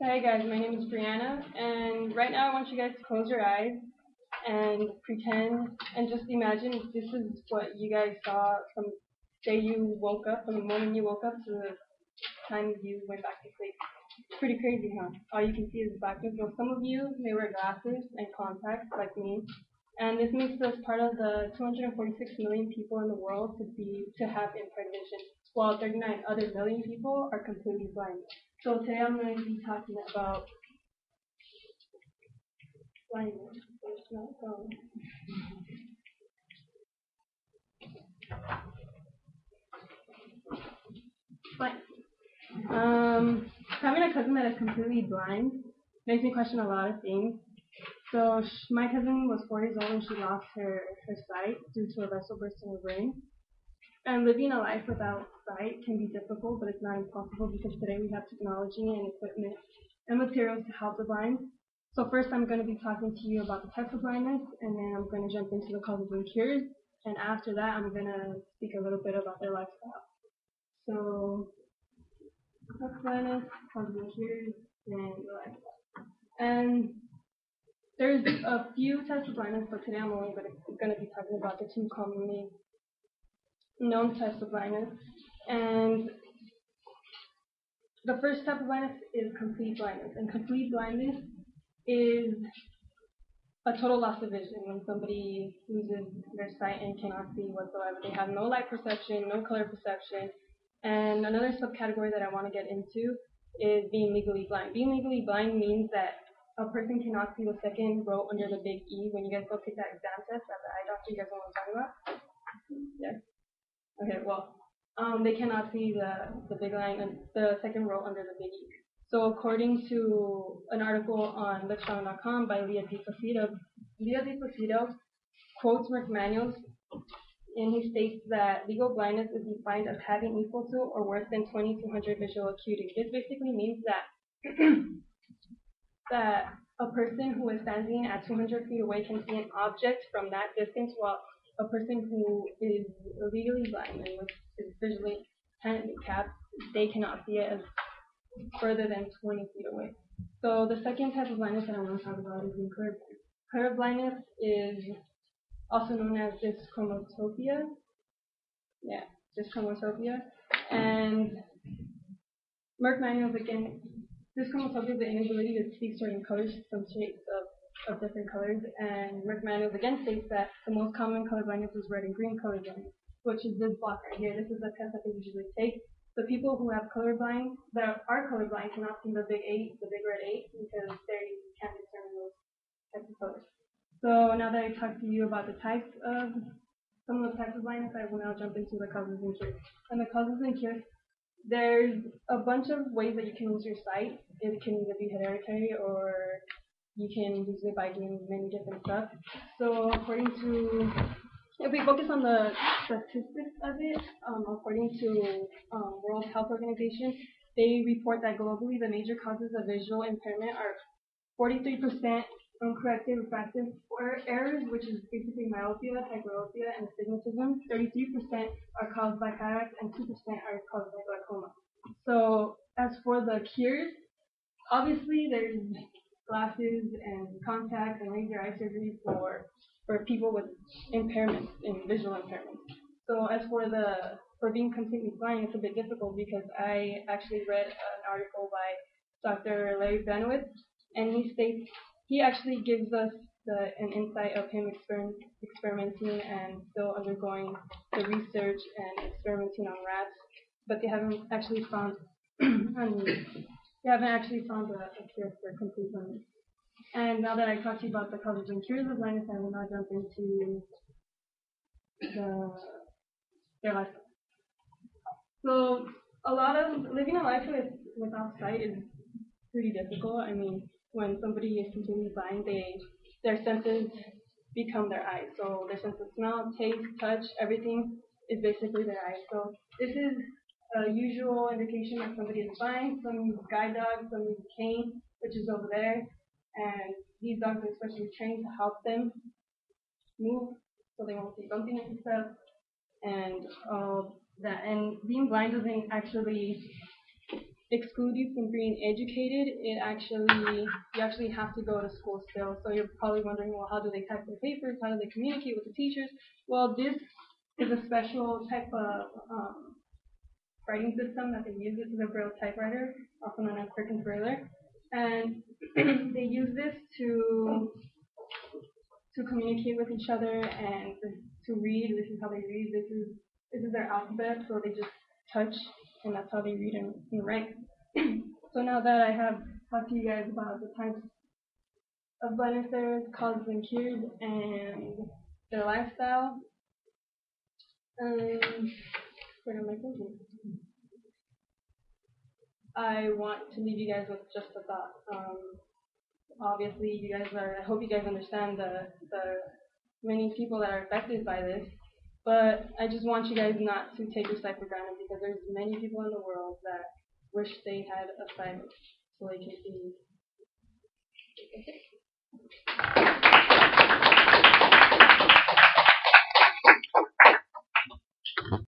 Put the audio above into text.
Hi guys, my name is Brianna, and right now I want you guys to close your eyes and pretend and just imagine this is what you guys saw from the day you woke up, from the moment you woke up to the time you went back to sleep. It's pretty crazy, huh? All you can see is blackness. So some of you may wear glasses and contacts like me, and this makes us part of the 246 million people in the world to have impaired vision, while 39 other million people are completely blind. So today I'm going to be talking about blindness. It's not going. Blind. Having a cousin that is completely blind makes me question a lot of things. So my cousin was 4 years old and she lost her sight due to a vessel burst in her brain. And living a life without sight can be difficult, but it's not impossible because today we have technology and equipment and materials to help the blind. So first I'm going to be talking to you about the types of blindness, and then I'm going to jump into the causes and cures, and after that I'm going to speak a little bit about their lifestyle. So types of blindness, causes and cures, and the lifestyle. And there's a few types of blindness, but today I'm only going to be talking about the two commonly known types of blindness. And the first type of blindness is complete blindness. And complete blindness is a total loss of vision when somebody loses their sight and cannot see whatsoever. They have no light perception, no color perception. And another subcategory that I want to get into is being legally blind. Being legally blind means that a person cannot see the second row under the big E. When you guys go take that exam test at the eye doctor, you guys know what I'm talking about? Yeah. Okay, well, they cannot see the big line and the second row under the big E. So according to an article on Livestrong.com by Leah DiPlacido quotes Merck manuals, and he states that legal blindness is defined as having equal to or worse than 20/200 visual acuity. This basically means that that a person who is standing at 200 feet away can see an object from that distance, while a person who is legally blind and is visually handicapped, they cannot see it as further than 20 feet away. So the second type of blindness that I want to talk about is color blindness. Color blindness is also known as dyschromatopia. Yeah, dyschromatopia. And Merck manuals again. Dyschromatopia is the inability to see certain colors, some shades of different colors, and Merck manuals again states that the most common color blindness is red and green color blindness, which is this block right here. This is the test that they usually take. The people who have that are colorblind cannot see the big 8, the big red 8, because they can't discern those types of colors. So now that I talked to you about some of the types of blindness, I will now jump into the causes and cures. And the causes and cures, there's a bunch of ways that you can lose your sight. It can either be hereditary or you can lose it by doing many different stuff. So if we focus on the statistics of it, according to World Health Organization, they report that globally the major causes of visual impairment are 43% uncorrected refractive errors, which is basically myopia, hyperopia, and astigmatism. 33% are caused by cataracts, and 2% are caused by glaucoma. So as for the cures, obviously there's glasses and contacts and laser eye surgery for people with impairments, in visual impairments. So as for being completely blind, it's a bit difficult because I actually read an article by Dr. Larry Benowitz, and he actually gives us an insight of him experimenting and still undergoing the research and experimenting on rats, but they haven't actually found a cure for complete blindness. And now that I talked to you about the causes and cures of blindness, I will now jump into their lifestyle. So living a life without sight is pretty difficult. I mean, when somebody is completely blind, their senses become their eyes. So their sense of smell, taste, touch, everything is basically their eyes. So this is a usual indication that somebody is blind. Some use guide dogs, some use a cane, which is over there. And these dogs are especially trained to help them move so they won't see bumpiness and stuff. And that. And being blind doesn't actually exclude you from being educated. You actually have to go to school still. So you're probably wondering, well, how do they type their papers? How do they communicate with the teachers? Well, this is a special type of writing system that they use. This is a Braille typewriter, also known as Quick and Brailler, and they use this to communicate with each other and to read. This is how they read. This is their alphabet, so they just touch, and that's how they read and write. So now that I have talked to you guys about the types of blindness there is, causes and cures, and their lifestyle, where am I going? I want to leave you guys with just a thought. Obviously, I hope you guys understand the many people that are affected by this, but I just want you guys not to take your sight for granted, because there's many people in the world that wish they had a sight so they can see.